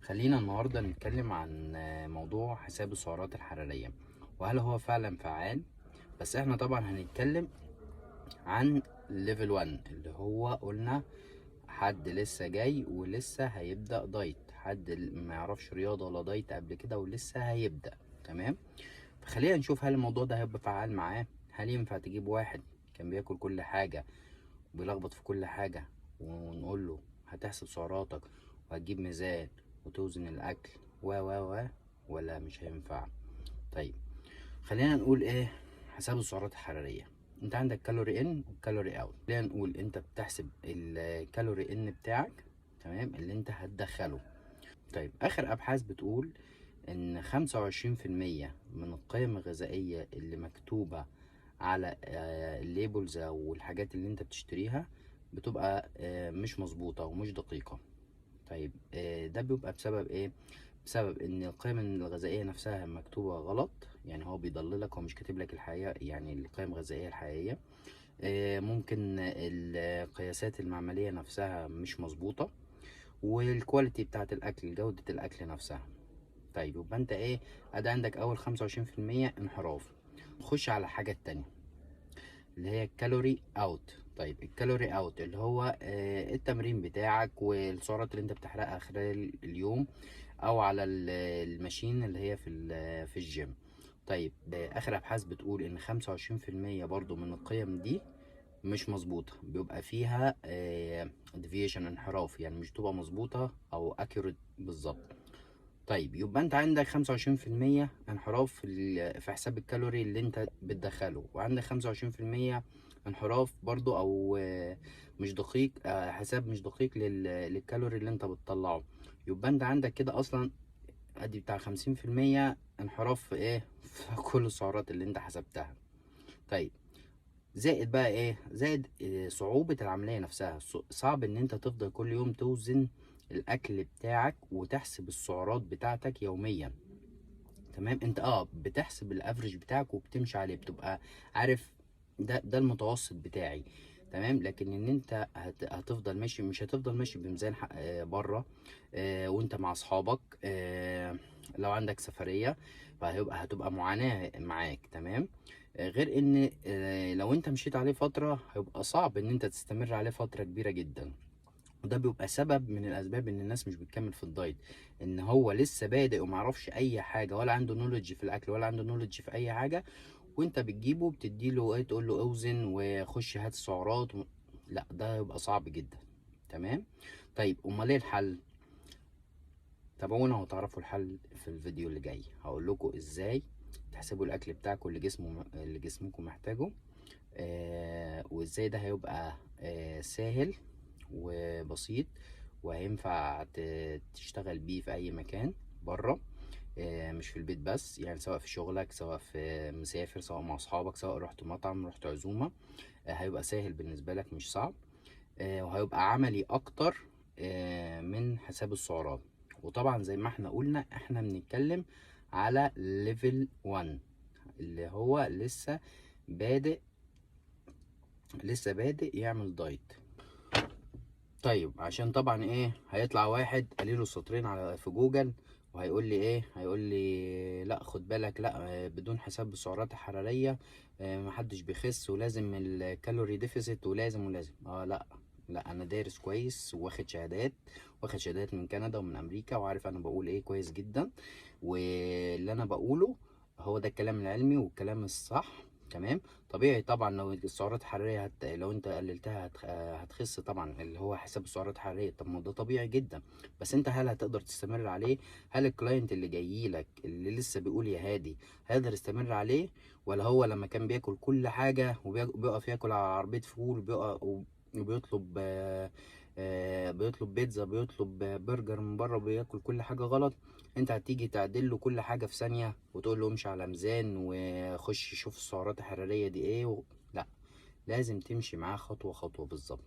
خلينا النهاردة نتكلم عن موضوع حساب السعرات الحرارية، وهل هو فعلا فعال. بس احنا طبعا هنتكلم عن ليفل 1 اللي هو قلنا حد لسه جاي ولسه هيبدأ دايت، حد ما يعرفش رياضة ولا دايت قبل كده ولسه هيبدأ. تمام، فخلينا نشوف هل الموضوع ده هيبقى فعال معاه. هل ينفع تجيب واحد كان بياكل كل حاجة وبيلخبط في كل حاجة ونقول له هتحسب سعراتك وهتجيب ميزان وتوزن الاكل ولا مش هينفع؟ طيب خلينا نقول ايه حساب السعرات الحرارية. انت عندك كالوري ان وكالوري اوت. خلينا نقول انت بتحسب الكالوري ان بتاعك، تمام، اللي انت هتدخله. طيب اخر ابحاث بتقول ان 25% من القيم الغذائية اللي مكتوبة على الليبلز او الحاجات اللي انت بتشتريها بتبقى مش مظبوطة ومش دقيقة. طيب ده بيبقى بسبب ايه؟ بسبب ان القيم الغذائية نفسها مكتوبة غلط، يعني هو بيضللك، هو مش كاتب لك الحقيقة، يعني القيم الغذائية الحقيقية. ممكن القياسات المعملية نفسها مش مظبوطة، والكواليتي بتاعت الاكل، جودة الاكل نفسها. طيب يبقى انت ايه؟ ادي عندك اول 25% انحراف. نخش على الحاجة التانية اللي هي الكالوري اوت. طيب الكالوري اوت اللي هو التمرين بتاعك والسعرات اللي انت بتحرقها خلال اليوم او على الماشين اللي هي في الجيم. طيب اخر ابحاث بتقول ان 25% برضو من القيم دي مش مظبوطة، بيبقى فيها ديفيشن، انحراف، يعني مش تبقى مظبوطة او اكيوريت بالظبط. طيب يبقى انت عندك 25% انحراف في حساب الكالوري اللي انت بتدخله، وعندك 25% انحراف برضو او مش دقيق، حساب مش دقيق للكالوري اللي انت بتطلعه. يبقى انت عندك كده اصلا ادي بتاع 50% انحراف في ايه في كل السعرات اللي انت حسبتها. طيب زائد بقى ايه؟ زائد صعوبة العملية نفسها. صعب ان انت تفضل كل يوم توزن الاكل بتاعك وتحسب السعرات بتاعتك يوميا. تمام، انت بتحسب الافريج بتاعك وبتمشي عليه، بتبقى عارف ده المتوسط بتاعي. تمام، لكن ان انت هتفضل ماشي، مش هتفضل ماشي بميزان بره وانت مع اصحابك. لو عندك سفرية هتبقى معاناة معاك. تمام، غير ان لو انت مشيت عليه فترة هيبقى صعب ان انت تستمر عليه فترة كبيرة جدا. وده بيبقى سبب من الاسباب ان الناس مش بتكمل في الدايت، ان هو لسه بادئ ومعرفش اي حاجه، ولا عنده نولج في الاكل ولا عنده نولج في اي حاجه. وانت بتجيبه بتديله ايه؟ تقول له اوزن وخش هات السعرات لا، ده يبقى صعب جدا. تمام، طيب امال ايه الحل؟ تابعونا وتعرفوا الحل في الفيديو اللي جاي. هقول لكم ازاي تحسبوا الاكل بتاعكم اللي جسمكم محتاجه، وازاي ده هيبقى سهل وبسيط، وهينفع تشتغل بيه في اي مكان بره، مش في البيت بس، يعني سواء في شغلك، سواء في مسافر، سواء مع اصحابك، سواء رحت مطعم، رحت عزومة. هيبقى سهل بالنسبة لك مش صعب، وهيبقى عملي اكتر من حساب السعرات. وطبعا زي ما احنا قلنا احنا بنتكلم على ليفل 1 اللي هو لسه بادئ يعمل دايت. طيب عشان طبعا ايه، هيطلع واحد قليله السطرين على في جوجل وهيقول لي ايه؟ هيقول لي لا خد بالك، لا بدون حساب السعرات الحرارية محدش بيخس، ولازم الكالوري ديفيسيت، ولازم لا لا، انا دارس كويس واخد شهادات من كندا ومن امريكا، وعارف انا بقول ايه كويس جدا، واللي انا بقوله هو ده الكلام العلمي والكلام الصح. تمام، طبيعي طبعا لو السعرات الحراريه لو انت قللتها هتخس طبعا، اللي هو حساب السعرات الحراريه. طب ما ده طبيعي جدا، بس انت هل هتقدر تستمر عليه؟ هل الكلاينت اللي جاي لك اللي لسه بيقول يا هادي هيقدر يستمر عليه؟ ولا هو لما كان بياكل كل حاجه وبيقف ياكل على عربيه فول وبيطلب بيطلب بيتزا، بيطلب برجر من بره، بياكل كل حاجه غلط، انت هتيجي تعدل له كل حاجه في ثانيه وتقول له امشي على ميزان وخش شوف السعرات الحراريه دي ايه لا، لازم تمشي معاه خطوه خطوه بالظبط.